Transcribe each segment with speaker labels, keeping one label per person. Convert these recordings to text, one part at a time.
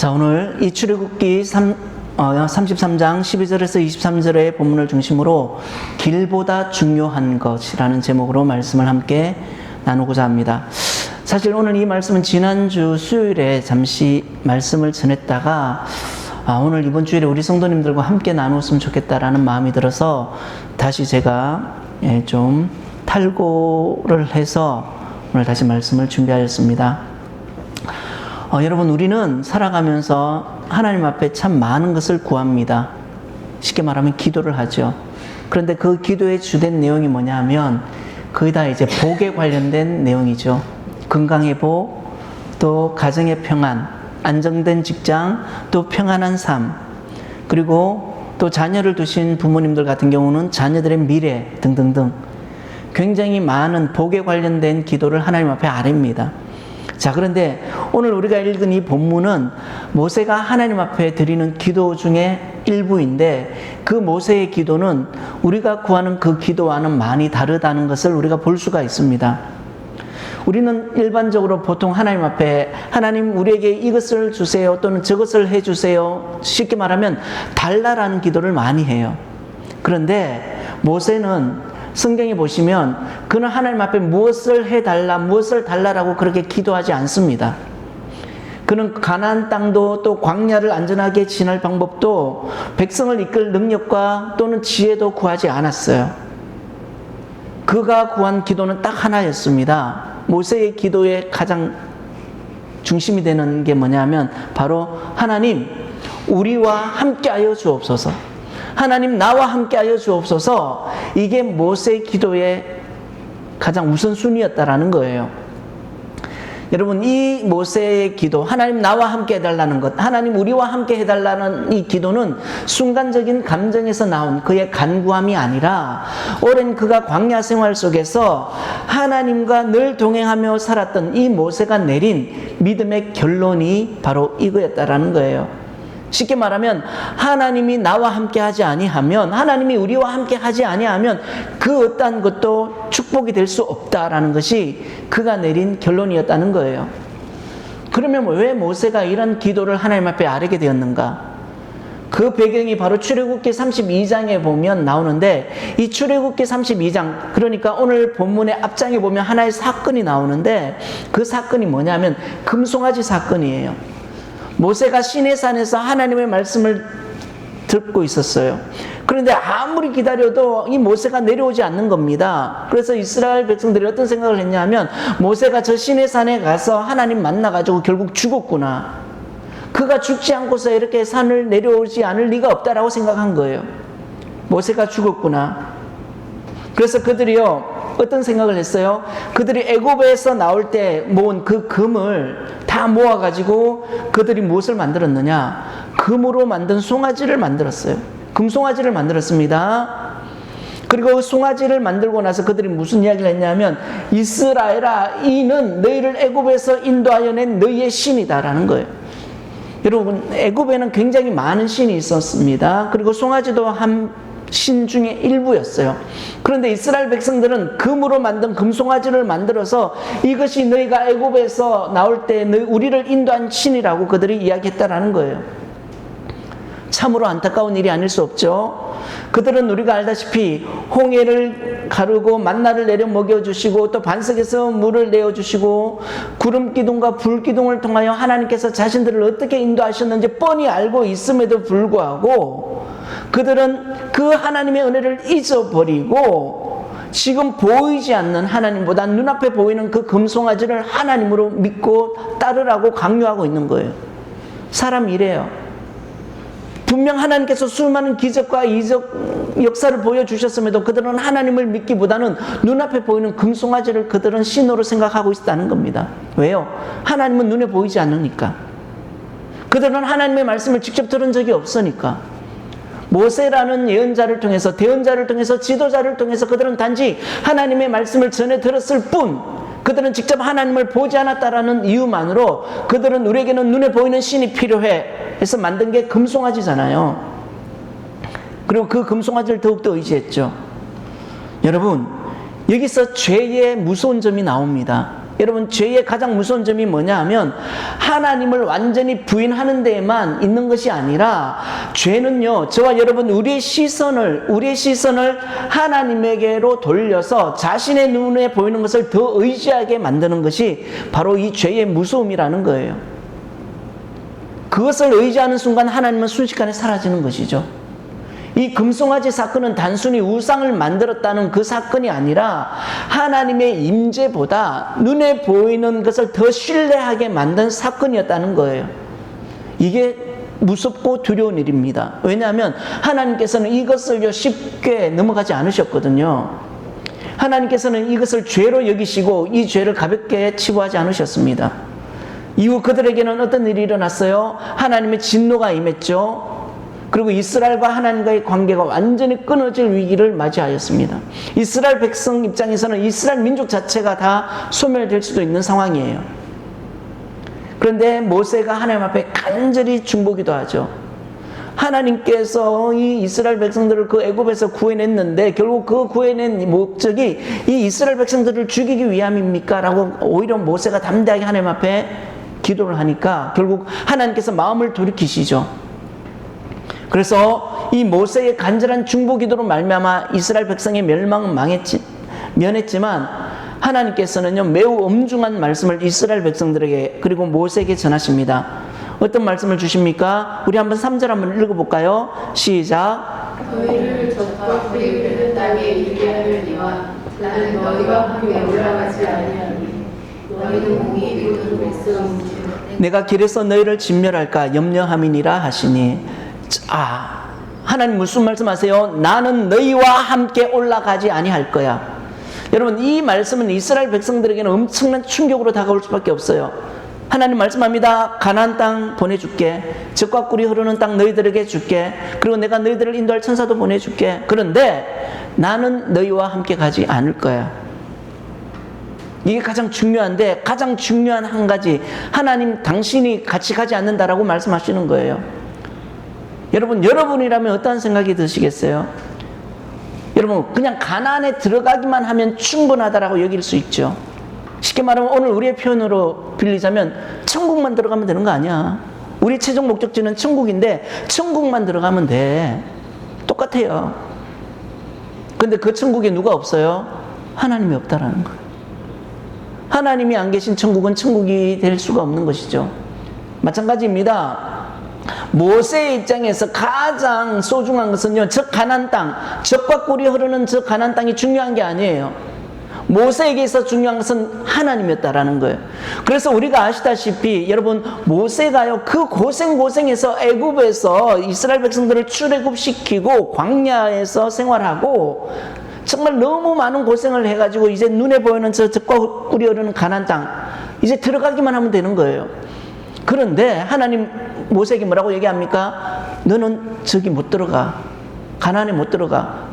Speaker 1: 자, 오늘 이 출애굽기 33장 12절에서 23절의 본문을 중심으로 길보다 중요한 것이라는 제목으로 말씀을 함께 나누고자 합니다. 사실 오늘 이 말씀은 지난주 수요일에 잠시 말씀을 전했다가 오늘 이번 주일에 우리 성도님들과 함께 나누었으면 좋겠다라는 마음이 들어서 다시 제가 좀 탈고를 해서 오늘 다시 말씀을 준비하였습니다. 여러분, 우리는 살아가면서 하나님 앞에 참 많은 것을 구합니다. 쉽게 말하면 기도를 하죠. 그런데 그 기도의 주된 내용이 뭐냐 하면 거의 다 이제 복에 관련된 내용이죠. 건강의 복, 또 가정의 평안, 안정된 직장, 또 평안한 삶, 그리고 또 자녀를 두신 부모님들 같은 경우는 자녀들의 미래 등등등 굉장히 많은 복에 관련된 기도를 하나님 앞에 아뢰입니다. 자, 그런데 오늘 우리가 읽은 이 본문은 모세가 하나님 앞에 드리는 기도 중에 일부인데 그 모세의 기도는 우리가 구하는 그 기도와는 많이 다르다는 것을 우리가 볼 수가 있습니다. 우리는 일반적으로 보통 하나님 앞에 하나님 우리에게 이것을 주세요 또는 저것을 해주세요, 쉽게 말하면 달라라는 기도를 많이 해요. 그런데 모세는 성경에 보시면 그는 하나님 앞에 무엇을 해달라, 무엇을 달라라고 그렇게 기도하지 않습니다. 그는 가나안 땅도 또 광야를 안전하게 지날 방법도 백성을 이끌 능력과 또는 지혜도 구하지 않았어요. 그가 구한 기도는 딱 하나였습니다. 모세의 기도의 가장 중심이 되는 게 뭐냐면 바로 하나님 우리와 함께하여 주옵소서, 하나님 나와 함께하여 주옵소서, 이게 모세의 기도의 가장 우선순위였다라는 거예요. 여러분, 이 모세의 기도, 하나님 나와 함께 해달라는 것, 하나님 우리와 함께 해달라는 이 기도는 순간적인 감정에서 나온 그의 간구함이 아니라 오랜 그가 광야 생활 속에서 하나님과 늘 동행하며 살았던 이 모세가 내린 믿음의 결론이 바로 이거였다라는 거예요. 쉽게 말하면 하나님이 나와 함께 하지 아니하면, 하나님이 우리와 함께 하지 아니하면 그 어떠한 것도 축복이 될 수 없다라는 것이 그가 내린 결론이었다는 거예요. 그러면 왜 모세가 이런 기도를 하나님 앞에 아뢰게 되었는가? 그 배경이 바로 출애굽기 32장에 보면 나오는데, 이 출애굽기 32장, 그러니까 오늘 본문의 앞장에 보면 하나의 사건이 나오는데 그 사건이 뭐냐면 금송아지 사건이에요. 모세가 시내산에서 하나님의 말씀을 듣고 있었어요. 그런데 아무리 기다려도 이 모세가 내려오지 않는 겁니다. 그래서 이스라엘 백성들이 어떤 생각을 했냐면 모세가 저 시내산에 가서 하나님 만나가지고 결국 죽었구나, 그가 죽지 않고서 이렇게 산을 내려오지 않을 리가 없다라고 생각한 거예요. 모세가 죽었구나. 그래서 그들이요 어떤 생각을 했어요? 그들이 애굽에서 나올 때 모은 그 금을 다 모아가지고 그들이 무엇을 만들었느냐? 금으로 만든 송아지를 만들었어요. 금송아지를 만들었습니다. 그리고 그 송아지를 만들고 나서 그들이 무슨 이야기를 했냐면 이스라엘아, 이는 너희를 애굽에서 인도하여 낸 너희의 신이다라는 거예요. 여러분, 애굽에는 굉장히 많은 신이 있었습니다. 그리고 송아지도 한 신 중에 일부였어요. 그런데 이스라엘 백성들은 금으로 만든 금송아지를 만들어서 이것이 너희가 애굽에서 나올 때 우리를 인도한 신이라고 그들이 이야기했다라는 거예요. 참으로 안타까운 일이 아닐 수 없죠. 그들은 우리가 알다시피 홍해를 가르고 만나를 내려 먹여주시고 또 반석에서 물을 내어주시고 구름 기둥과 불 기둥을 통하여 하나님께서 자신들을 어떻게 인도하셨는지 뻔히 알고 있음에도 불구하고 그들은 그 하나님의 은혜를 잊어버리고 지금 보이지 않는 하나님보다 눈앞에 보이는 그 금송아지를 하나님으로 믿고 따르라고 강요하고 있는 거예요. 사람이 이래요. 분명 하나님께서 수많은 기적과 이적 역사를 보여주셨음에도 그들은 하나님을 믿기보다는 눈앞에 보이는 금송아지를 그들은 신으로 생각하고 있다는 겁니다. 왜요? 하나님은 눈에 보이지 않으니까. 그들은 하나님의 말씀을 직접 들은 적이 없으니까. 모세라는 예언자를 통해서, 대언자를 통해서, 지도자를 통해서 그들은 단지 하나님의 말씀을 전해 들었을 뿐, 그들은 직접 하나님을 보지 않았다라는 이유만으로 그들은 우리에게는 눈에 보이는 신이 필요해 해서 만든 게 금송아지잖아요. 그리고 그 금송아지를 더욱더 의지했죠. 여러분, 여기서 죄의 무서운 점이 나옵니다. 여러분, 죄의 가장 무서운 점이 뭐냐 하면 하나님을 완전히 부인하는 데에만 있는 것이 아니라, 죄는요, 저와 여러분, 우리의 시선을 하나님에게로 돌려서 자신의 눈에 보이는 것을 더 의지하게 만드는 것이 바로 이 죄의 무서움이라는 거예요. 그것을 의지하는 순간 하나님은 순식간에 사라지는 것이죠. 이 금송아지 사건은 단순히 우상을 만들었다는 그 사건이 아니라 하나님의 임재보다 눈에 보이는 것을 더 신뢰하게 만든 사건이었다는 거예요. 이게 무섭고 두려운 일입니다. 왜냐하면 하나님께서는 이것을 쉽게 넘어가지 않으셨거든요. 하나님께서는 이것을 죄로 여기시고 이 죄를 가볍게 치부하지 않으셨습니다. 이후 그들에게는 어떤 일이 일어났어요? 하나님의 진노가 임했죠. 그리고 이스라엘과 하나님과의 관계가 완전히 끊어질 위기를 맞이하였습니다. 이스라엘 백성 입장에서는 이스라엘 민족 자체가 다 소멸될 수도 있는 상황이에요. 그런데 모세가 하나님 앞에 간절히 중보기도 하죠. 하나님께서 이 이스라엘 백성들을 그 애굽에서 구해냈는데 결국 그 구해낸 목적이 이 이스라엘 백성들을 죽이기 위함입니까? 라고 오히려 모세가 담대하게 하나님 앞에 기도를 하니까 결국 하나님께서 마음을 돌이키시죠. 그래서 이 모세의 간절한 중보 기도로 말미암아 이스라엘 백성의 멸망은 면했지만 하나님께서는요, 매우 엄중한 말씀을 이스라엘 백성들에게 그리고 모세에게 전하십니다. 어떤 말씀을 주십니까? 우리 한번 3절 한번 읽어볼까요? 시작.
Speaker 2: 너희를 적과 꿀이 흐르는 땅에 이르게 하려니와 나는 너희와 함께 올라가지 아니하니 너희는 공이 이루어진 백성이니
Speaker 1: 내가 길에서 너희를 진멸할까 염려함이니라 하시니. 하나님 무슨 말씀하세요? 나는 너희와 함께 올라가지 아니할 거야. 여러분, 이 말씀은 이스라엘 백성들에게는 엄청난 충격으로 다가올 수밖에 없어요. 하나님 말씀합니다. 가나안 땅 보내줄게. 젖과 꿀이 흐르는 땅 너희들에게 줄게. 그리고 내가 너희들을 인도할 천사도 보내줄게. 그런데 나는 너희와 함께 가지 않을 거야. 이게 가장 중요한데, 가장 중요한 한 가지, 하나님 당신이 같이 가지 않는다라고 말씀하시는 거예요. 여러분이라면 어떠한 생각이 드시겠어요? 여러분, 그냥 가나안에 들어가기만 하면 충분하다라고 여길 수 있죠. 쉽게 말하면 오늘 우리의 표현으로 빌리자면 천국만 들어가면 되는 거 아니야. 우리 최종 목적지는 천국인데 천국만 들어가면 돼. 똑같아요. 근데 그 천국에 누가 없어요? 하나님이 없다라는 거예요. 하나님이 안 계신 천국은 천국이 될 수가 없는 것이죠. 마찬가지입니다. 모세의 입장에서 가장 소중한 것은요, 저 가나안 땅, 젖과 꿀이 흐르는 저 가나안 땅이 중요한 게 아니에요. 모세에게 있어 중요한 것은 하나님이었다라는 거예요. 그래서 우리가 아시다시피 여러분, 모세가요, 그 고생해서 애굽에서 이스라엘 백성들을 출애굽시키고 광야에서 생활하고 정말 너무 많은 고생을 해가지고 이제 눈에 보이는 저 젖과 꿀이 흐르는 가나안 땅, 이제 들어가기만 하면 되는 거예요. 그런데 하나님 모세에게 뭐라고 얘기합니까? 너는 저기 못 들어가. 가나안에 못 들어가.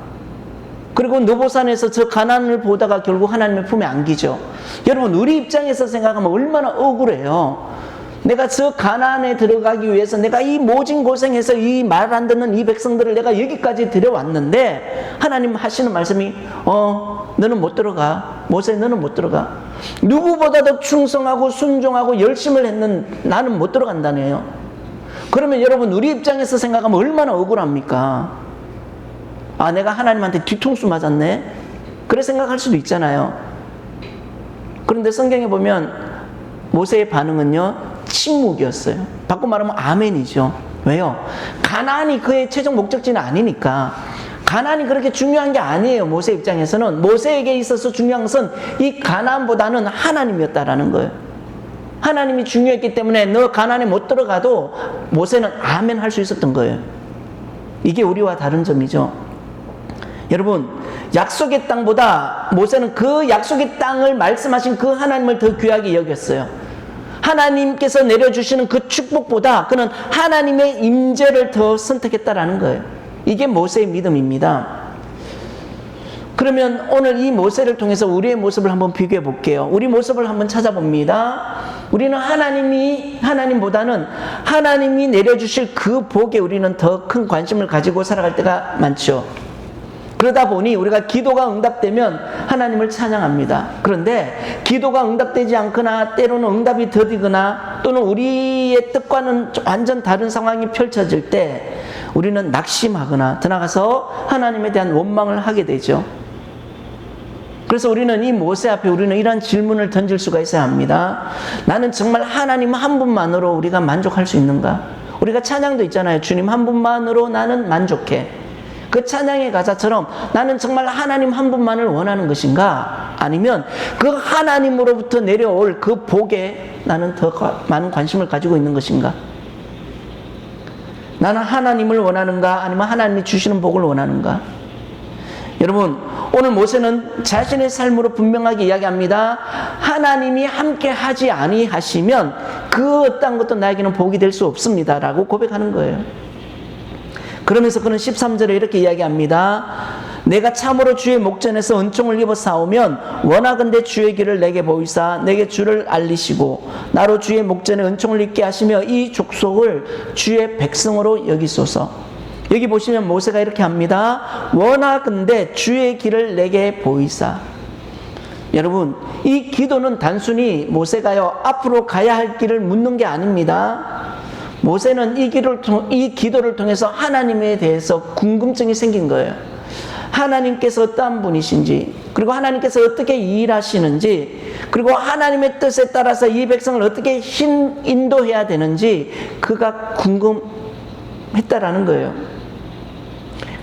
Speaker 1: 그리고 느보산에서 저 가나안을 보다가 결국 하나님의 품에 안기죠. 여러분, 우리 입장에서 생각하면 얼마나 억울해요. 내가 저 가나안에 들어가기 위해서 내가 이 모진 고생해서 이 말 안 듣는 이 백성들을 내가 여기까지 들여왔는데 하나님 하시는 말씀이 너는 못 들어가. 모세, 너는 못 들어가. 누구보다도 충성하고 순종하고 열심을 했는 나는 못 들어간다네요. 그러면 여러분, 우리 입장에서 생각하면 얼마나 억울합니까? 내가 하나님한테 뒤통수 맞았네? 그래 생각할 수도 있잖아요. 그런데 성경에 보면 모세의 반응은요, 침묵이었어요. 바꿔 말하면 아멘이죠. 왜요? 가나안이 그의 최종 목적지는 아니니까. 가나안이 그렇게 중요한 게 아니에요. 모세 입장에서는. 모세에게 있어서 중요한 것은 이 가나안보다는 하나님이었다라는 거예요. 하나님이 중요했기 때문에 너 가나안에 못 들어가도 모세는 아멘 할 수 있었던 거예요. 이게 우리와 다른 점이죠. 여러분, 약속의 땅보다 모세는 그 약속의 땅을 말씀하신 그 하나님을 더 귀하게 여겼어요. 하나님께서 내려주시는 그 축복보다 그는 하나님의 임재를 더 선택했다라는 거예요. 이게 모세의 믿음입니다. 그러면 오늘 이 모세를 통해서 우리의 모습을 한번 비교해 볼게요. 우리 모습을 한번 찾아봅니다. 우리는 하나님보다는 하나님이 내려주실 그 복에 우리는 더 큰 관심을 가지고 살아갈 때가 많죠. 그러다 보니 우리가 기도가 응답되면 하나님을 찬양합니다. 그런데 기도가 응답되지 않거나 때로는 응답이 더디거나 또는 우리의 뜻과는 완전 다른 상황이 펼쳐질 때 우리는 낙심하거나 더 나아가서 하나님에 대한 원망을 하게 되죠. 그래서 우리는 이 모세 앞에 우리는 이런 질문을 던질 수가 있어야 합니다. 나는 정말 하나님 한 분만으로 우리가 만족할 수 있는가? 우리가 찬양도 있잖아요. 주님 한 분만으로 나는 만족해. 그 찬양의 가사처럼 나는 정말 하나님 한 분만을 원하는 것인가? 아니면 그 하나님으로부터 내려올 그 복에 나는 더 많은 관심을 가지고 있는 것인가? 나는 하나님을 원하는가? 아니면 하나님이 주시는 복을 원하는가? 여러분, 오늘 모세는 자신의 삶으로 분명하게 이야기합니다. 하나님이 함께 하지 아니하시면 그 어떤 것도 나에게는 복이 될 수 없습니다 라고 고백하는 거예요. 그러면서 그는 13절에 이렇게 이야기합니다. 내가 참으로 주의 목전에서 은총을 입어 싸우면 원하건대 주의 길을 내게 보이사 내게 주를 알리시고 나로 주의 목전에 은총을 입게 하시며 이 족속을 주의 백성으로 여기소서. 여기 보시면 모세가 이렇게 합니다. 원하건대 주의 길을 내게 보이사. 여러분, 이 기도는 단순히 모세가요 앞으로 가야 할 길을 묻는 게 아닙니다. 모세는 이 기도를 통해서 하나님에 대해서 궁금증이 생긴 거예요. 하나님께서 어떠한 분이신지, 그리고 하나님께서 어떻게 일하시는지, 그리고 하나님의 뜻에 따라서 이 백성을 어떻게 인도해야 되는지 그가 궁금했다라는 거예요.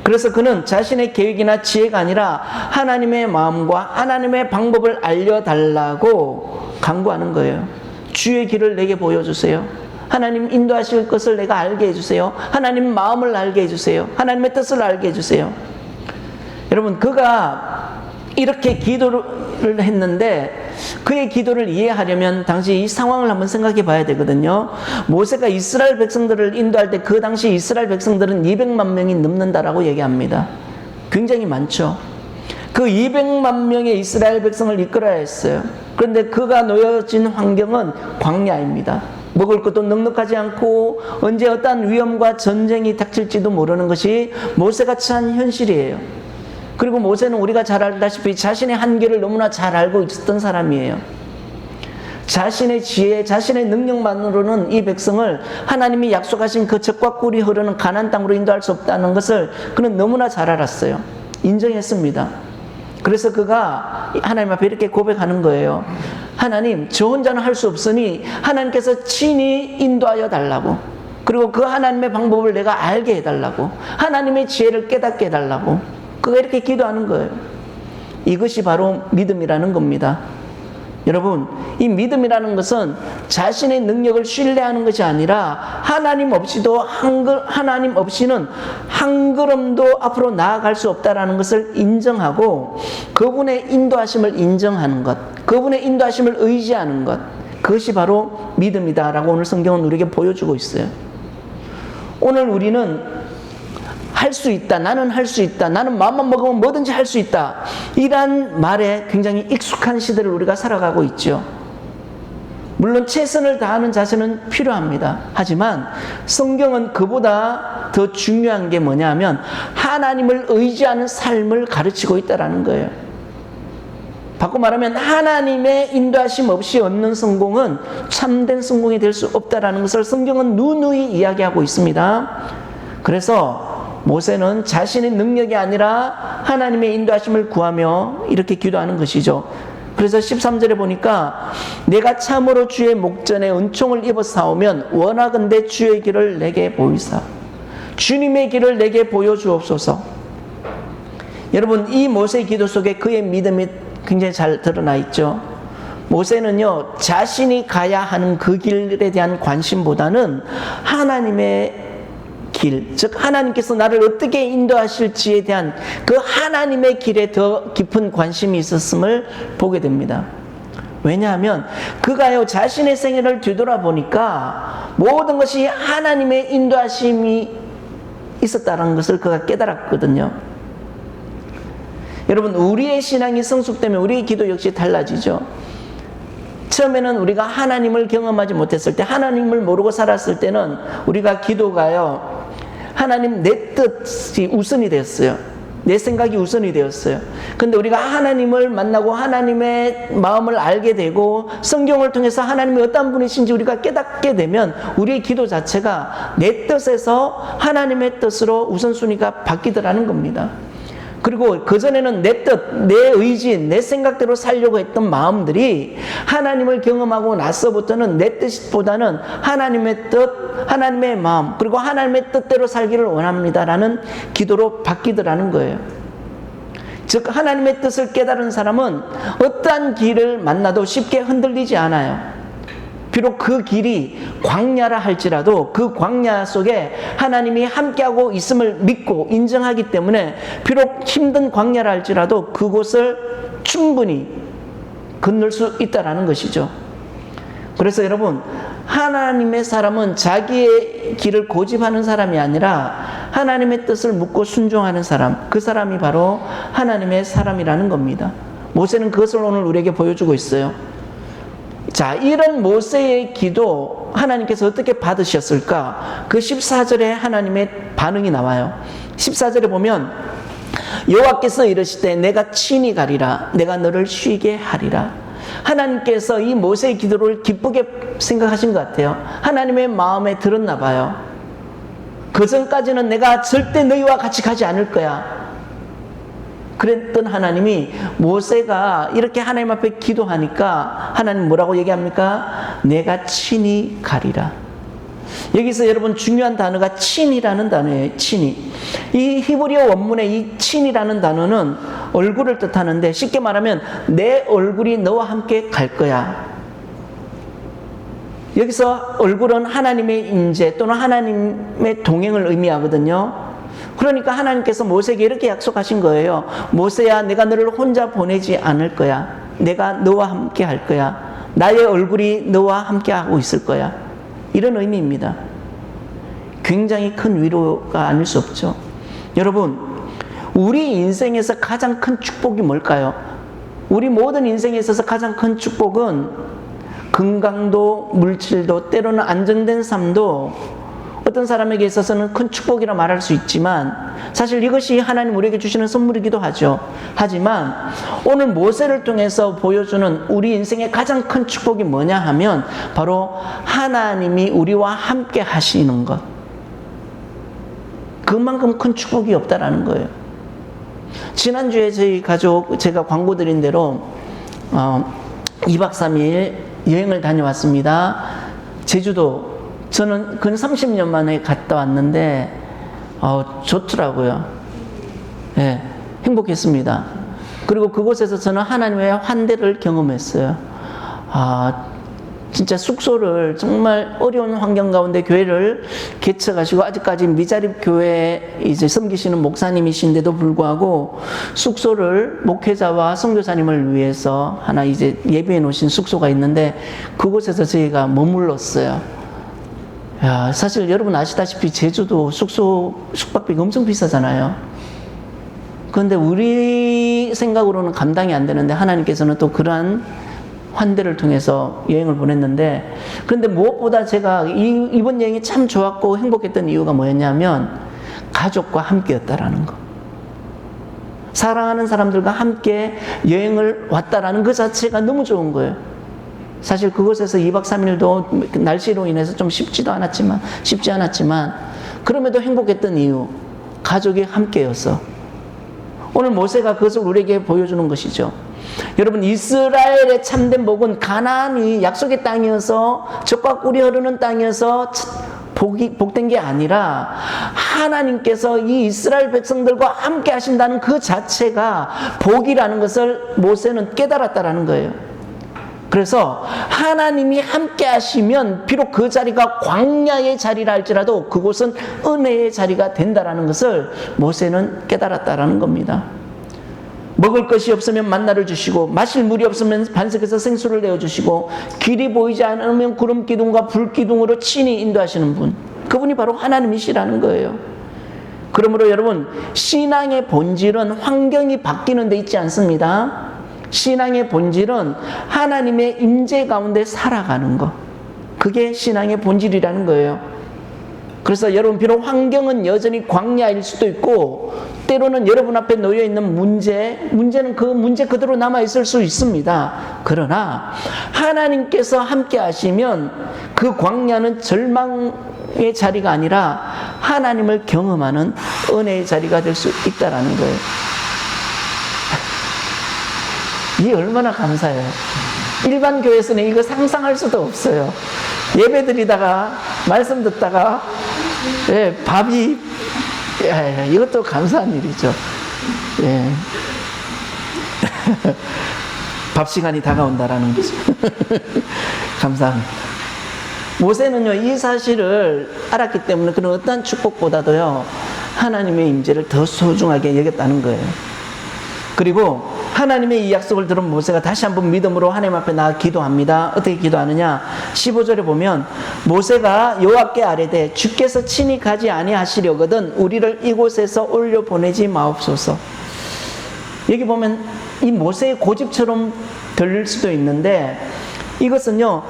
Speaker 1: 그래서 그는 자신의 계획이나 지혜가 아니라 하나님의 마음과 하나님의 방법을 알려달라고 간구하는 거예요. 주의 길을 내게 보여주세요. 하나님 인도하실 것을 내가 알게 해주세요. 하나님 마음을 알게 해주세요. 하나님의 뜻을 알게 해주세요. 여러분, 그가 이렇게 기도를 했는데 그의 기도를 이해하려면 당시 이 상황을 한번 생각해 봐야 되거든요. 모세가 이스라엘 백성들을 인도할 때 그 당시 이스라엘 백성들은 200만 명이 넘는다라고 얘기합니다. 굉장히 많죠. 그 200만 명의 이스라엘 백성을 이끌어야 했어요. 그런데 그가 놓여진 환경은 광야입니다. 먹을 것도 넉넉하지 않고 언제 어떠한 위험과 전쟁이 닥칠지도 모르는 것이 모세가 처한 현실이에요. 그리고 모세는 우리가 잘 알다시피 자신의 한계를 너무나 잘 알고 있었던 사람이에요. 자신의 지혜, 자신의 능력만으로는 이 백성을 하나님이 약속하신 그 젖과 꿀이 흐르는 가나안 땅으로 인도할 수 없다는 것을 그는 너무나 잘 알았어요. 인정했습니다. 그래서 그가 하나님 앞에 이렇게 고백하는 거예요. 하나님, 저 혼자는 할 수 없으니 하나님께서 친히 인도하여 달라고. 그리고 그 하나님의 방법을 내가 알게 해달라고. 하나님의 지혜를 깨닫게 해달라고. 그가 이렇게 기도하는 거예요. 이것이 바로 믿음이라는 겁니다. 여러분, 이 믿음이라는 것은 자신의 능력을 신뢰하는 것이 아니라 하나님 없이는 한 걸음도 앞으로 나아갈 수 없다라는 것을 인정하고 그분의 인도하심을 인정하는 것, 그분의 인도하심을 의지하는 것, 그것이 바로 믿음이다라고 오늘 성경은 우리에게 보여주고 있어요. 오늘 우리는 할 수 있다, 나는 할 수 있다, 나는 마음만 먹으면 뭐든지 할 수 있다, 이란 말에 굉장히 익숙한 시대를 우리가 살아가고 있죠. 물론 최선을 다하는 자세는 필요합니다. 하지만 성경은 그보다 더 중요한 게 뭐냐면 하나님을 의지하는 삶을 가르치고 있다는 거예요. 바꿔 말하면 하나님의 인도하심 없이 얻는 성공은 참된 성공이 될 수 없다는 것을 성경은 누누이 이야기하고 있습니다. 그래서 모세는 자신의 능력이 아니라 하나님의 인도하심을 구하며 이렇게 기도하는 것이죠. 그래서 13절에 보니까 내가 참으로 주의 목전에 은총을 입어 싸우면 원하건대 주의 길을 내게 보이사. 주님의 길을 내게 보여주옵소서. 여러분, 이 모세의 기도 속에 그의 믿음이 굉장히 잘 드러나 있죠. 모세는요, 자신이 가야 하는 그 길에 대한 관심보다는 하나님의 길, 즉 하나님께서 나를 어떻게 인도하실지에 대한 그 하나님의 길에 더 깊은 관심이 있었음을 보게 됩니다. 왜냐하면 그가요, 자신의 생애를 뒤돌아보니까 모든 것이 하나님의 인도하심이 있었다는 것을 그가 깨달았거든요. 여러분, 우리의 신앙이 성숙되면 우리의 기도 역시 달라지죠. 처음에는 우리가 하나님을 경험하지 못했을 때, 하나님을 모르고 살았을 때는 우리가 기도가요, 하나님 내 뜻이 우선이 됐어요. 내 생각이 우선이 되었어요. 근데 우리가 하나님을 만나고 하나님의 마음을 알게 되고 성경을 통해서 하나님이 어떤 분이신지 우리가 깨닫게 되면 우리의 기도 자체가 내 뜻에서 하나님의 뜻으로 우선순위가 바뀌더라는 겁니다. 그리고 그전에는 내 뜻, 내 의지, 내 생각대로 살려고 했던 마음들이 하나님을 경험하고 나서부터는 내 뜻보다는 하나님의 뜻, 하나님의 마음, 그리고 하나님의 뜻대로 살기를 원합니다라는 기도로 바뀌더라는 거예요. 즉 하나님의 뜻을 깨달은 사람은 어떠한 길을 만나도 쉽게 흔들리지 않아요. 비록 그 길이 광야라 할지라도 그 광야 속에 하나님이 함께하고 있음을 믿고 인정하기 때문에 비록 힘든 광야라 할지라도 그곳을 충분히 건널 수 있다는 것이죠. 그래서 여러분, 하나님의 사람은 자기의 길을 고집하는 사람이 아니라 하나님의 뜻을 묻고 순종하는 사람, 그 사람이 바로 하나님의 사람이라는 겁니다. 모세는 그것을 오늘 우리에게 보여주고 있어요. 자, 이런 모세의 기도 하나님께서 어떻게 받으셨을까? 그 14절에 하나님의 반응이 나와요. 14절에 보면 여호와께서 이르시되 내가 친히 가리라, 내가 너를 쉬게 하리라. 하나님께서 이 모세의 기도를 기쁘게 생각하신 것 같아요. 하나님의 마음에 들었나 봐요. 그전까지는 내가 절대 너희와 같이 가지 않을 거야. 그랬던 하나님이 모세가 이렇게 하나님 앞에 기도하니까 하나님 뭐라고 얘기합니까? 내가 친히 가리라. 여기서 여러분 중요한 단어가 친이라는 단어예요. 친이. 이 히브리어 원문의 이 친이라는 단어는 얼굴을 뜻하는데 쉽게 말하면 내 얼굴이 너와 함께 갈 거야. 여기서 얼굴은 하나님의 임재 또는 하나님의 동행을 의미하거든요. 그러니까 하나님께서 모세에게 이렇게 약속하신 거예요. 모세야, 내가 너를 혼자 보내지 않을 거야. 내가 너와 함께 할 거야. 나의 얼굴이 너와 함께 하고 있을 거야. 이런 의미입니다. 굉장히 큰 위로가 아닐 수 없죠. 여러분, 우리 인생에서 가장 큰 축복이 뭘까요? 우리 모든 인생에 있어서 가장 큰 축복은 건강도 물질도 때로는 안정된 삶도 어떤 사람에게 있어서는 큰 축복이라 말할 수 있지만 사실 이것이 하나님 우리에게 주시는 선물이기도 하죠. 하지만 오늘 모세를 통해서 보여주는 우리 인생의 가장 큰 축복이 뭐냐 하면 바로 하나님이 우리와 함께 하시는 것. 그만큼 큰 축복이 없다라는 거예요. 지난주에 저희 가족 제가 광고 드린 대로 2박 3일 여행을 다녀왔습니다. 제주도. 저는 근 30년 만에 갔다 왔는데 좋더라고요. 네, 행복했습니다. 그리고 그곳에서 저는 하나님의 환대를 경험했어요. 진짜 숙소를 정말 어려운 환경 가운데 교회를 개척하시고 아직까지 미자립 교회에 이제 섬기시는 목사님이신데도 불구하고 숙소를 목회자와 선교사님을 위해서 하나 이제 예비해 놓으신 숙소가 있는데 그곳에서 저희가 머물렀어요. 야, 사실 여러분 아시다시피 제주도 숙박비가 엄청 비싸잖아요. 그런데 우리 생각으로는 감당이 안 되는데 하나님께서는 또 그러한 환대를 통해서 여행을 보냈는데, 그런데 무엇보다 제가 이번 여행이 참 좋았고 행복했던 이유가 뭐였냐면 가족과 함께였다라는 거. 사랑하는 사람들과 함께 여행을 왔다라는 그 자체가 너무 좋은 거예요. 사실 그곳에서 2박 3일도 날씨로 인해서 좀 쉽지 않았지만 그럼에도 행복했던 이유, 가족이 함께여서. 오늘 모세가 그것을 우리에게 보여주는 것이죠. 여러분, 이스라엘의 참된 복은 가나안이 약속의 땅이어서 젖과 꿀이 흐르는 땅이어서 복된 게 아니라 하나님께서 이 이스라엘 백성들과 함께 하신다는 그 자체가 복이라는 것을 모세는 깨달았다라는 거예요. 그래서 하나님이 함께 하시면 비록 그 자리가 광야의 자리라 할지라도 그곳은 은혜의 자리가 된다라는 것을 모세는 깨달았다라는 겁니다. 먹을 것이 없으면 만나를 주시고 마실 물이 없으면 반석에서 생수를 내어주시고 길이 보이지 않으면 구름 기둥과 불 기둥으로 친히 인도하시는 분, 그분이 바로 하나님이시라는 거예요. 그러므로 여러분, 신앙의 본질은 환경이 바뀌는 데 있지 않습니다. 신앙의 본질은 하나님의 임재 가운데 살아가는 것, 그게 신앙의 본질이라는 거예요. 그래서 여러분 비록 환경은 여전히 광야일 수도 있고 때로는 여러분 앞에 놓여 있는 문제는 그 문제 그대로 남아 있을 수 있습니다. 그러나 하나님께서 함께 하시면 그 광야는 절망의 자리가 아니라 하나님을 경험하는 은혜의 자리가 될 수 있다라는 거예요. 이게 얼마나 감사해요. 일반 교회에서는 이거 상상할 수도 없어요. 예배 드리다가 말씀 듣다가 밥이 이것도 감사한 일이죠. 예. 밥 시간이 다가온다라는 거죠. 감사합니다. 모세는요 이 사실을 알았기 때문에 그런 어떠한 축복보다도요 하나님의 임재를 더 소중하게 여겼다는 거예요. 그리고 하나님의 이 약속을 들은 모세가 다시 한번 믿음으로 하나님 앞에 나가 기도합니다. 어떻게 기도하느냐? 15절에 보면 모세가 여호와께 아뢰되 주께서 친히 가지 아니하시려거든 우리를 이곳에서 올려 보내지 마옵소서. 여기 보면 이 모세의 고집처럼 들릴 수도 있는데 이것은요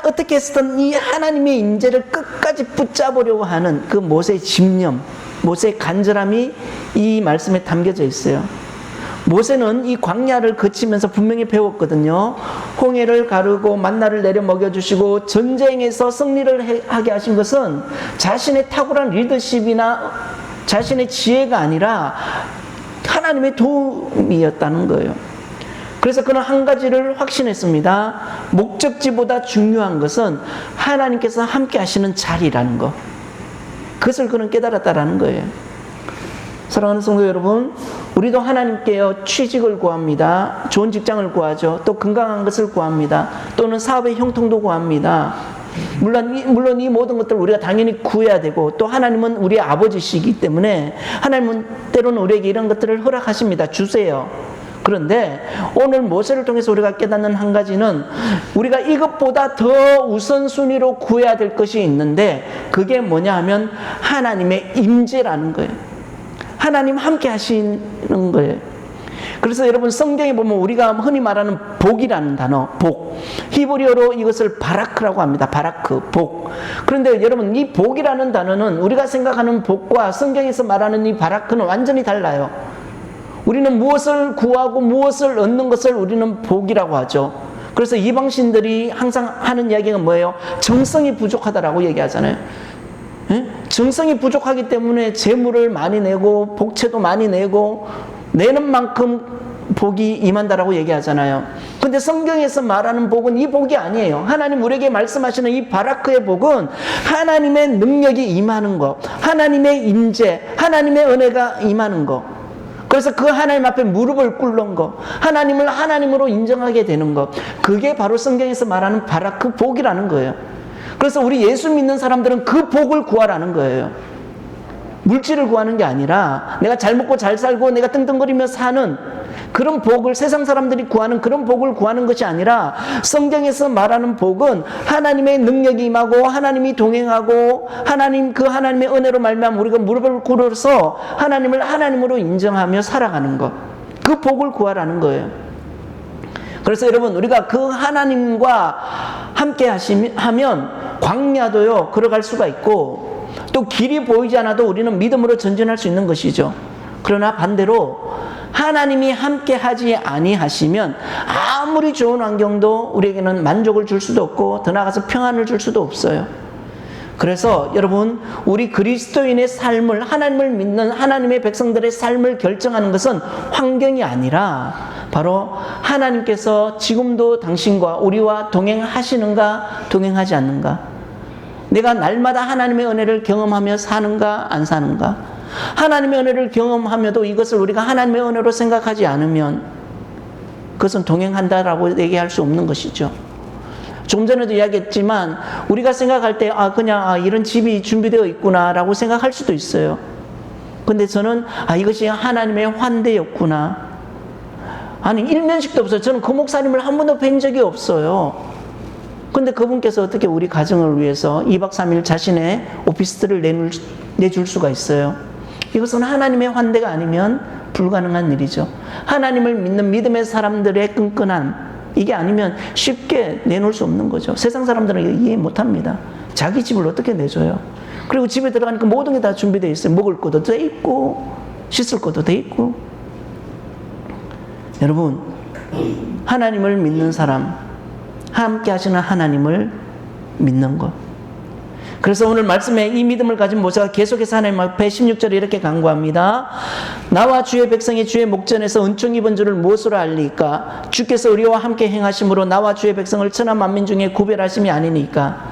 Speaker 1: 어떻게 해서든 이 하나님의 임재를 끝까지 붙잡으려고 하는 그 모세의 집념, 모세의 간절함이 이 말씀에 담겨져 있어요. 모세는 이 광야를 거치면서 분명히 배웠거든요. 홍해를 가르고 만나를 내려 먹여주시고 전쟁에서 승리를 하게 하신 것은 자신의 탁월한 리더십이나 자신의 지혜가 아니라 하나님의 도움이었다는 거예요. 그래서 그는 한 가지를 확신했습니다. 목적지보다 중요한 것은 하나님께서 함께 하시는 자리라는 것. 그것을 그는 깨달았다라는 거예요. 사랑하는 성도 여러분, 우리도 하나님께요 취직을 구합니다. 좋은 직장을 구하죠. 또 건강한 것을 구합니다. 또는 사업의 형통도 구합니다. 물론 이 모든 것들을 우리가 당연히 구해야 되고 또 하나님은 우리의 아버지시기 때문에 하나님은 때로는 우리에게 이런 것들을 허락하십니다. 주세요. 그런데 오늘 모세를 통해서 우리가 깨닫는 한 가지는 우리가 이것보다 더 우선순위로 구해야 될 것이 있는데 그게 뭐냐 하면 하나님의 임재라는 거예요. 하나님 함께 하시는 거예요. 그래서 여러분 성경에 보면 우리가 흔히 말하는 복이라는 단어, 복. 히브리어로 이것을 바라크라고 합니다. 바라크, 복. 그런데 여러분 이 복이라는 단어는 우리가 생각하는 복과 성경에서 말하는 이 바라크는 완전히 달라요. 우리는 무엇을 구하고 무엇을 얻는 것을 우리는 복이라고 하죠. 그래서 이방신들이 항상 하는 이야기가 뭐예요? 정성이 부족하다라고 얘기하잖아요. 정성이 부족하기 때문에 재물을 많이 내고 복채도 많이 내고 내는 만큼 복이 임한다라고 얘기하잖아요. 근데 성경에서 말하는 복은 이 복이 아니에요. 하나님 우리에게 말씀하시는 이 바라크의 복은 하나님의 능력이 임하는 것, 하나님의 임재, 하나님의 은혜가 임하는 것. 그래서 그 하나님 앞에 무릎을 꿇는 것, 하나님을 하나님으로 인정하게 되는 것, 그게 바로 성경에서 말하는 바라크 복이라는 거예요. 그래서 우리 예수 믿는 사람들은 그 복을 구하라는 거예요. 물질을 구하는 게 아니라 내가 잘 먹고 잘 살고 내가 뜬뜬거리며 사는 그런 복을, 세상 사람들이 구하는 그런 복을 구하는 것이 아니라 성경에서 말하는 복은 하나님의 능력이 임하고 하나님이 동행하고 그 하나님의 은혜로 말미암아 우리가 무릎을 꿇어서 하나님을 하나님으로 인정하며 살아가는 것, 그 복을 구하라는 거예요. 그래서 여러분 우리가 그 하나님과 함께 하면 광야도요 걸어갈 수가 있고 또 길이 보이지 않아도 우리는 믿음으로 전진할 수 있는 것이죠. 그러나 반대로 하나님이 함께 하지 아니하시면 아무리 좋은 환경도 우리에게는 만족을 줄 수도 없고 더 나아가서 평안을 줄 수도 없어요. 그래서 여러분 우리 그리스도인의 삶을, 하나님을 믿는 하나님의 백성들의 삶을 결정하는 것은 환경이 아니라 바로 하나님께서 지금도 당신과 우리와 동행하시는가 동행하지 않는가, 내가 날마다 하나님의 은혜를 경험하며 사는가 안 사는가. 하나님의 은혜를 경험하며도 이것을 우리가 하나님의 은혜로 생각하지 않으면 그것은 동행한다라고 얘기할 수 없는 것이죠. 좀 전에도 이야기했지만 우리가 생각할 때 그냥 이런 집이 준비되어 있구나 라고 생각할 수도 있어요. 근데 저는 이것이 하나님의 환대였구나. 아니 일면식도 없어요. 저는 그 목사님을 한 번도 뵌 적이 없어요. 근데 그분께서 어떻게 우리 가정을 위해서 2박 3일 자신의 오피스텔을 내줄 수가 있어요. 이것은 하나님의 환대가 아니면 불가능한 일이죠. 하나님을 믿는 믿음의 사람들의 끈끈함, 이게 아니면 쉽게 내놓을 수 없는 거죠. 세상 사람들은 이해 못합니다. 자기 집을 어떻게 내줘요? 그리고 집에 들어가니까 모든 게 다 준비되어 있어요. 먹을 것도 돼 있고 씻을 것도 돼 있고. 여러분, 하나님을 믿는 사람, 함께 하시는 하나님을 믿는 것. 그래서 오늘 말씀에 이 믿음을 가진 모세가 계속해서 하나님 앞에 16절에 이렇게 간구합니다. 나와 주의 백성이 주의 목전에서 은총 입은 줄을 무엇으로 알리까? 주께서 우리와 함께 행하심으로 나와 주의 백성을 천하 만민 중에 구별하심이 아니니까.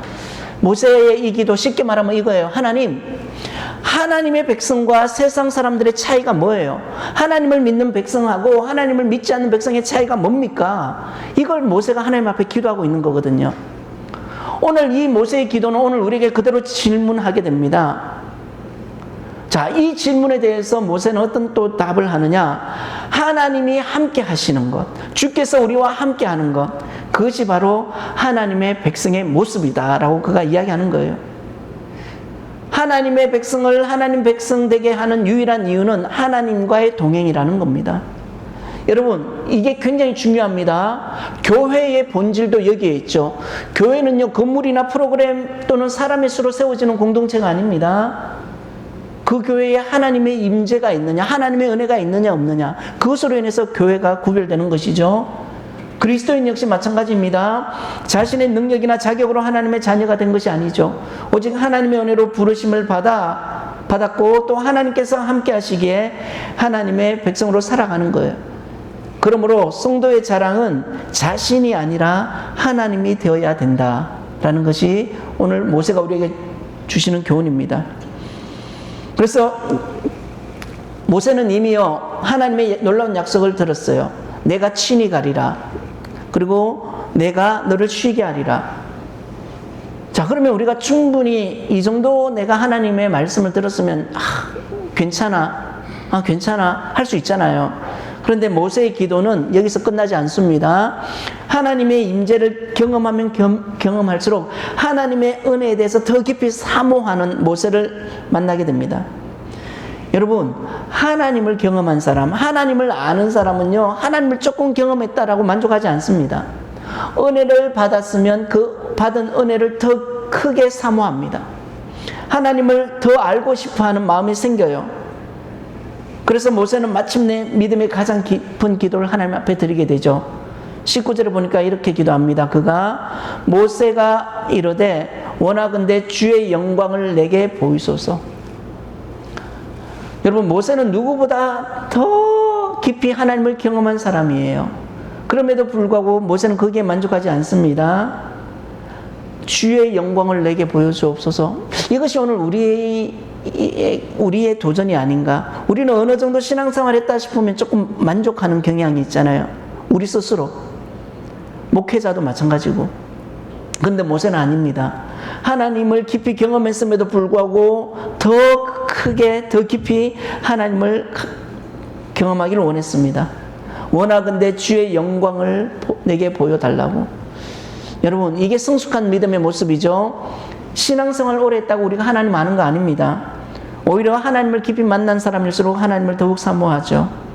Speaker 1: 모세의 이 기도 쉽게 말하면 이거예요. 하나님, 하나님의 백성과 세상 사람들의 차이가 뭐예요? 하나님을 믿는 백성하고 하나님을 믿지 않는 백성의 차이가 뭡니까? 이걸 모세가 하나님 앞에 기도하고 있는 거거든요. 오늘 이 모세의 기도는 오늘 우리에게 그대로 질문하게 됩니다. 자, 이 질문에 대해서 모세는 어떤 또 답을 하느냐? 하나님이 함께 하시는 것, 주께서 우리와 함께 하는 것, 그것이 바로 하나님의 백성의 모습이다 라고 그가 이야기하는 거예요. 하나님의 백성을 하나님 백성 되게 하는 유일한 이유는 하나님과의 동행이라는 겁니다. 여러분, 이게 굉장히 중요합니다. 교회의 본질도 여기에 있죠. 교회는요, 건물이나 프로그램 또는 사람의 수로 세워지는 공동체가 아닙니다. 그 교회에 하나님의 임재가 있느냐, 하나님의 은혜가 있느냐 없느냐, 그것으로 인해서 교회가 구별되는 것이죠. 그리스도인 역시 마찬가지입니다. 자신의 능력이나 자격으로 하나님의 자녀가 된 것이 아니죠. 오직 하나님의 은혜로 부르심을 받았고 또 하나님께서 함께 하시기에 하나님의 백성으로 살아가는 거예요. 그러므로 성도의 자랑은 자신이 아니라 하나님이 되어야 된다라는 것이 오늘 모세가 우리에게 주시는 교훈입니다. 그래서 모세는 이미요, 하나님의 놀라운 약속을 들었어요. 내가 친히 가리라. 그리고 내가 너를 쉬게 하리라. 자, 그러면 우리가 충분히 이 정도 내가 하나님의 말씀을 들었으면 괜찮아 할 수 있잖아요. 그런데 모세의 기도는 여기서 끝나지 않습니다. 하나님의 임재를 경험하면 경험할수록 하나님의 은혜에 대해서 더 깊이 사모하는 모세를 만나게 됩니다. 여러분, 하나님을 경험한 사람, 하나님을 아는 사람은요, 하나님을 조금 경험했다라고 만족하지 않습니다. 은혜를 받았으면 그 받은 은혜를 더 크게 사모합니다. 하나님을 더 알고 싶어하는 마음이 생겨요. 그래서 모세는 마침내 믿음의 가장 깊은 기도를 하나님 앞에 드리게 되죠. 19절에 보니까 이렇게 기도합니다. 그가 모세가 이르되 원하건대 주의 영광을 내게 보이소서. 여러분, 모세는 누구보다 더 깊이 하나님을 경험한 사람이에요. 그럼에도 불구하고 모세는 거기에 만족하지 않습니다. 주의 영광을 내게 보여주옵소서. 이것이 오늘 우리의 도전이 아닌가. 우리는 어느 정도 신앙생활 했다 싶으면 조금 만족하는 경향이 있잖아요. 우리 스스로. 목회자도 마찬가지고. 그런데 모세는 아닙니다. 하나님을 깊이 경험했음에도 불구하고 더 크게, 더 깊이 하나님을 경험하기를 원했습니다. 원하건대 주의 영광을 내게 보여달라고. 여러분, 이게 성숙한 믿음의 모습이죠. 신앙생활 오래 했다고 우리가 하나님 아는 거 아닙니다. 오히려 하나님을 깊이 만난 사람일수록 하나님을 더욱 사모하죠.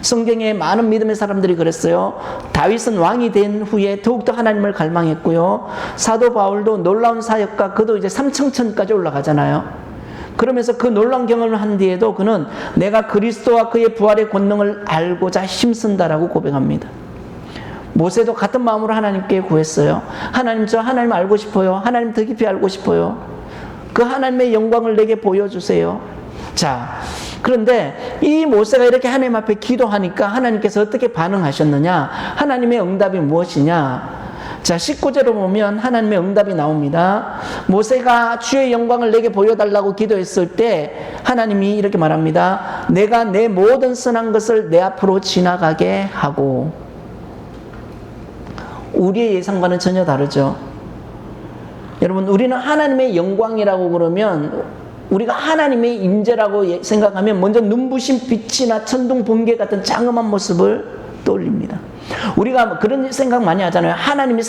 Speaker 1: 성경에 많은 믿음의 사람들이 그랬어요. 다윗은 왕이 된 후에 더욱더 하나님을 갈망했고요. 사도 바울도 놀라운 사역과 그도 이제 삼청천까지 올라가잖아요. 그러면서 그 놀라운 경험을 한 뒤에도 그는 내가 그리스도와 그의 부활의 권능을 알고자 힘쓴다라고 고백합니다. 모세도 같은 마음으로 하나님께 구했어요. 하나님, 저 하나님 알고 싶어요. 하나님 더 깊이 알고 싶어요. 그 하나님의 영광을 내게 보여주세요. 자, 그런데 이 모세가 이렇게 하나님 앞에 기도하니까 하나님께서 어떻게 반응하셨느냐? 하나님의 응답이 무엇이냐? 자, 19절로 보면 하나님의 응답이 나옵니다. 모세가 주의 영광을 내게 보여달라고 기도했을 때 하나님이 이렇게 말합니다. 내가 내 모든 선한 것을 내 앞으로 지나가게 하고. 우리의 예상과는 전혀 다르죠. 여러분, 우리는 하나님의 영광이라고 그러면 우리가 하나님의 임재라고 생각하면 먼저 눈부신 빛이나 천둥 번개 같은 장엄한 모습을 떠올립니다. 우리가 그런 생각 많이 하잖아요. 하나님이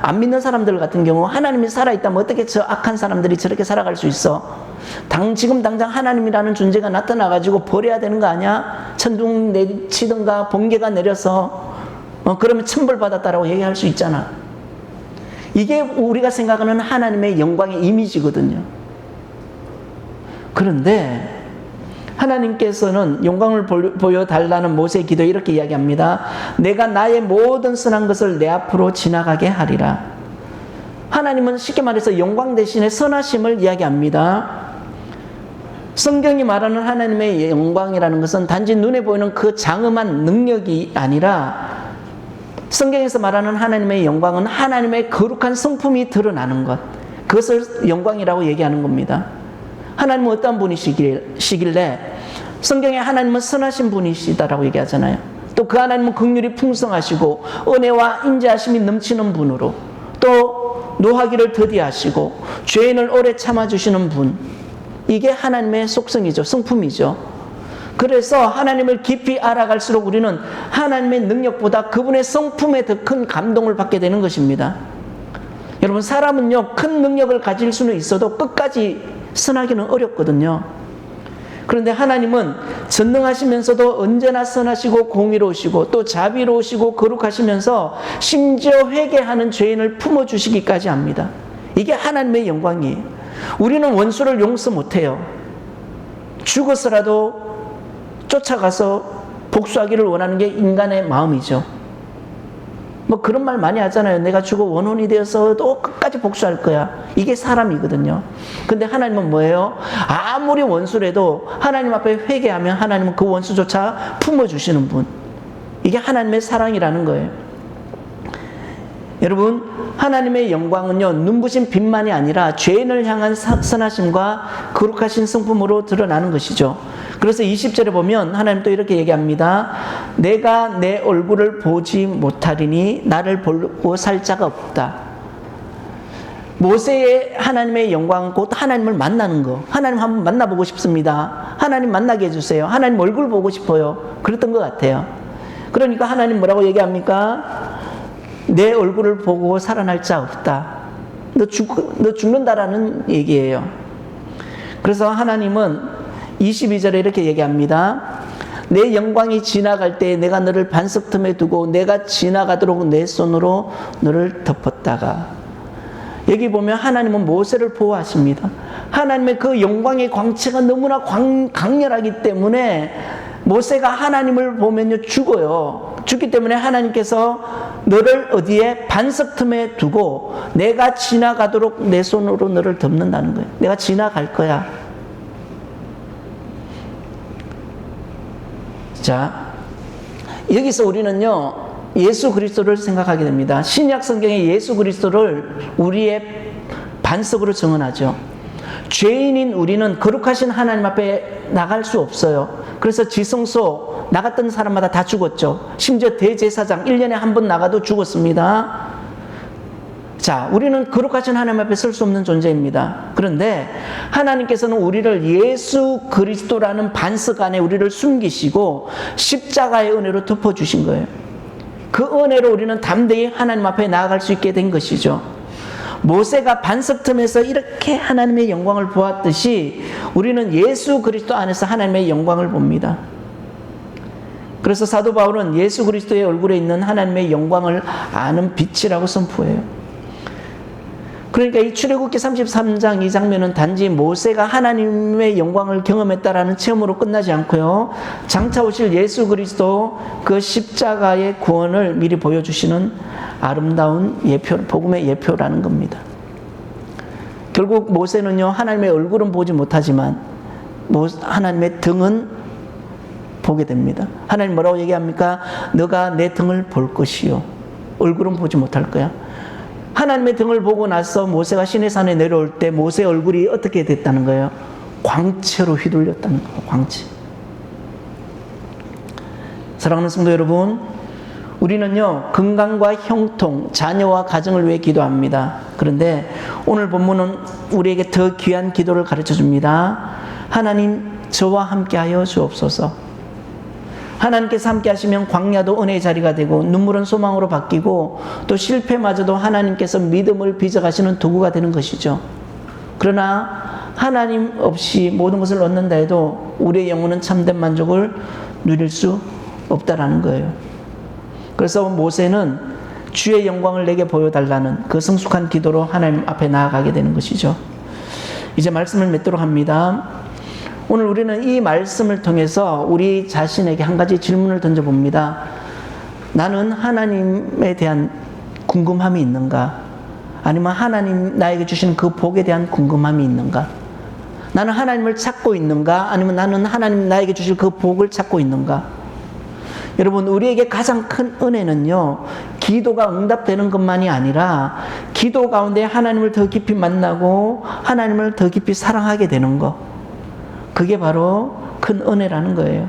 Speaker 1: 안 믿는 사람들 같은 경우 하나님이 살아있다면 어떻게 저 악한 사람들이 저렇게 살아갈 수 있어? 지금 당장 하나님이라는 존재가 나타나가지고 버려야 되는 거 아니야? 천둥 내치든가 번개가 내려서 그러면 천벌받았다라고 얘기할 수 있잖아. 이게 우리가 생각하는 하나님의 영광의 이미지거든요. 그런데 하나님께서는 영광을 보여달라는 모세의 기도에 이렇게 이야기합니다. 내가 나의 모든 선한 것을 내 앞으로 지나가게 하리라. 하나님은 쉽게 말해서 영광 대신에 선하심을 이야기합니다. 성경이 말하는 하나님의 영광이라는 것은 단지 눈에 보이는 그 장엄한 능력이 아니라 성경에서 말하는 하나님의 영광은 하나님의 거룩한 성품이 드러나는 것, 그것을 영광이라고 얘기하는 겁니다. 하나님은 어떤 분이시길래 성경에 하나님은 선하신 분이시다라고 얘기하잖아요. 또 그 하나님은 긍휼이 풍성하시고 은혜와 인자하심이 넘치는 분으로, 또 노하기를 더디하시고 죄인을 오래 참아주시는 분, 이게 하나님의 속성이죠. 성품이죠. 그래서 하나님을 깊이 알아갈수록 우리는 하나님의 능력보다 그분의 성품에 더 큰 감동을 받게 되는 것입니다. 여러분, 사람은요, 큰 능력을 가질 수는 있어도 끝까지 선하기는 어렵거든요. 그런데 하나님은 전능하시면서도 언제나 선하시고 공의로우시고 또 자비로우시고 거룩하시면서 심지어 회개하는 죄인을 품어주시기까지 합니다. 이게 하나님의 영광이에요. 우리는 원수를 용서 못해요. 죽어서라도 쫓아가서 복수하기를 원하는 게 인간의 마음이죠. 뭐 그런 말 많이 하잖아요. 내가 죽어 원혼이 되어서도 끝까지 복수할 거야. 이게 사람이거든요. 근데 하나님은 뭐예요? 아무리 원수라도 하나님 앞에 회개하면 하나님은 그 원수조차 품어주시는 분. 이게 하나님의 사랑이라는 거예요. 여러분, 하나님의 영광은요, 눈부신 빛만이 아니라 죄인을 향한 선하심과 거룩하신 성품으로 드러나는 것이죠. 그래서 20절에 보면 하나님 또 이렇게 얘기합니다. 내가 내 얼굴을 보지 못하리니 나를 보고 살 자가 없다. 모세의 하나님의 영광은 곧 하나님을 만나는 거. 하나님 한번 만나보고 싶습니다. 하나님 만나게 해주세요. 하나님 얼굴 보고 싶어요. 그랬던 것 같아요. 그러니까 하나님 뭐라고 얘기합니까? 내 얼굴을 보고 살아날 자 없다. 너 죽는다라는 얘기예요. 그래서 하나님은 22절에 이렇게 얘기합니다. 내 영광이 지나갈 때 내가 너를 반석 틈에 두고 내가 지나가도록 내 손으로 너를 덮었다가. 여기 보면 하나님은 모세를 보호하십니다. 하나님의 그 영광의 광채가 너무나 강렬하기 때문에 모세가 하나님을 보면요 죽어요. 죽기 때문에 하나님께서 너를 어디에 반석 틈에 두고 내가 지나가도록 내 손으로 너를 덮는다는 거예요. 내가 지나갈 거야. 자, 여기서 우리는요 예수 그리스도를 생각하게 됩니다. 신약 성경에 예수 그리스도를 우리의 반석으로 정언하죠. 죄인인 우리는 거룩하신 하나님 앞에 나갈 수 없어요. 그래서 지성소 나갔던 사람마다 다 죽었죠. 심지어 대제사장 1년에 한 번 나가도 죽었습니다. 자, 우리는 거룩하신 하나님 앞에 설 수 없는 존재입니다. 그런데 하나님께서는 우리를 예수 그리스도라는 반석 안에 우리를 숨기시고 십자가의 은혜로 덮어주신 거예요. 그 은혜로 우리는 담대히 하나님 앞에 나아갈 수 있게 된 것이죠. 모세가 반석 틈에서 이렇게 하나님의 영광을 보았듯이 우리는 예수 그리스도 안에서 하나님의 영광을 봅니다. 그래서 사도 바울은 예수 그리스도의 얼굴에 있는 하나님의 영광을 아는 빛이라고 선포해요. 그러니까 이 출애굽기 33장 이 장면은 단지 모세가 하나님의 영광을 경험했다라는 체험으로 끝나지 않고요, 장차 오실 예수 그리스도 그 십자가의 구원을 미리 보여주시는 아름다운 예표, 복음의 예표라는 겁니다. 결국 모세는요 하나님의 얼굴은 보지 못하지만 하나님의 등은 보게 됩니다. 하나님 뭐라고 얘기합니까? 너가 내 등을 볼 것이요, 얼굴은 보지 못할 거야. 하나님의 등을 보고 나서 모세가 시내산에 내려올 때 모세의 얼굴이 어떻게 됐다는 거예요? 광채로 휘둘렸다는 거예요. 광채. 사랑하는 성도 여러분, 우리는요 건강과 형통, 자녀와 가정을 위해 기도합니다. 그런데 오늘 본문은 우리에게 더 귀한 기도를 가르쳐 줍니다. 하나님, 저와 함께하여 주옵소서. 하나님께서 함께 하시면 광야도 은혜의 자리가 되고 눈물은 소망으로 바뀌고 또 실패마저도 하나님께서 믿음을 빚어가시는 도구가 되는 것이죠. 그러나 하나님 없이 모든 것을 얻는다 해도 우리의 영혼은 참된 만족을 누릴 수 없다라는 거예요. 그래서 모세는 주의 영광을 내게 보여달라는 그 성숙한 기도로 하나님 앞에 나아가게 되는 것이죠. 이제 말씀을 맺도록 합니다. 오늘 우리는 이 말씀을 통해서 우리 자신에게 한 가지 질문을 던져봅니다. 나는 하나님에 대한 궁금함이 있는가? 아니면 하나님 나에게 주신 그 복에 대한 궁금함이 있는가? 나는 하나님을 찾고 있는가? 아니면 나는 하나님 나에게 주실 그 복을 찾고 있는가? 여러분, 우리에게 가장 큰 은혜는요, 기도가 응답되는 것만이 아니라 기도 가운데 하나님을 더 깊이 만나고 하나님을 더 깊이 사랑하게 되는 것. 그게 바로 큰 은혜라는 거예요.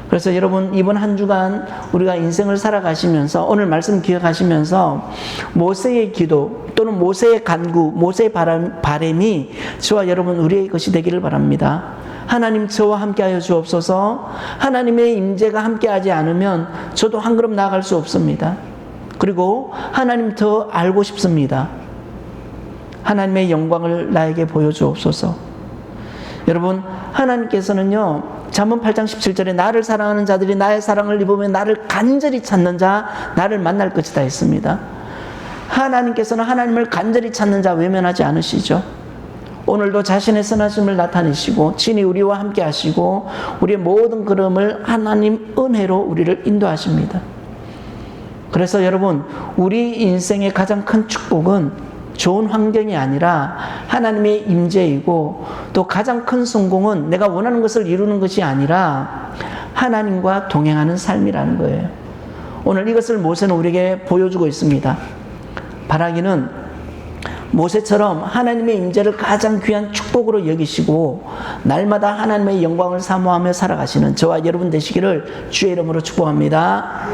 Speaker 1: 그래서 여러분, 이번 한 주간 우리가 인생을 살아가시면서 오늘 말씀 기억하시면서 모세의 기도 또는 모세의 간구, 모세의 바람이 저와 여러분 우리의 것이 되기를 바랍니다. 하나님, 저와 함께하여 주옵소서. 하나님의 임재가 함께하지 않으면 저도 한 걸음 나아갈 수 없습니다. 그리고 하나님 더 알고 싶습니다. 하나님의 영광을 나에게 보여주옵소서. 여러분, 하나님께서는요, 잠언 8장 17절에 나를 사랑하는 자들이 나의 사랑을 입으면 나를 간절히 찾는 자 나를 만날 것이다 했습니다. 하나님께서는 하나님을 간절히 찾는 자 외면하지 않으시죠. 오늘도 자신의 선하심을 나타내시고 친히 우리와 함께 하시고 우리의 모든 걸음을 하나님 은혜로 우리를 인도하십니다. 그래서 여러분, 우리 인생의 가장 큰 축복은 좋은 환경이 아니라 하나님의 임재이고, 또 가장 큰 성공은 내가 원하는 것을 이루는 것이 아니라 하나님과 동행하는 삶이라는 거예요. 오늘 이것을 모세는 우리에게 보여주고 있습니다. 바라기는 모세처럼 하나님의 임재를 가장 귀한 축복으로 여기시고 날마다 하나님의 영광을 사모하며 살아가시는 저와 여러분 되시기를 주의 이름으로 축복합니다.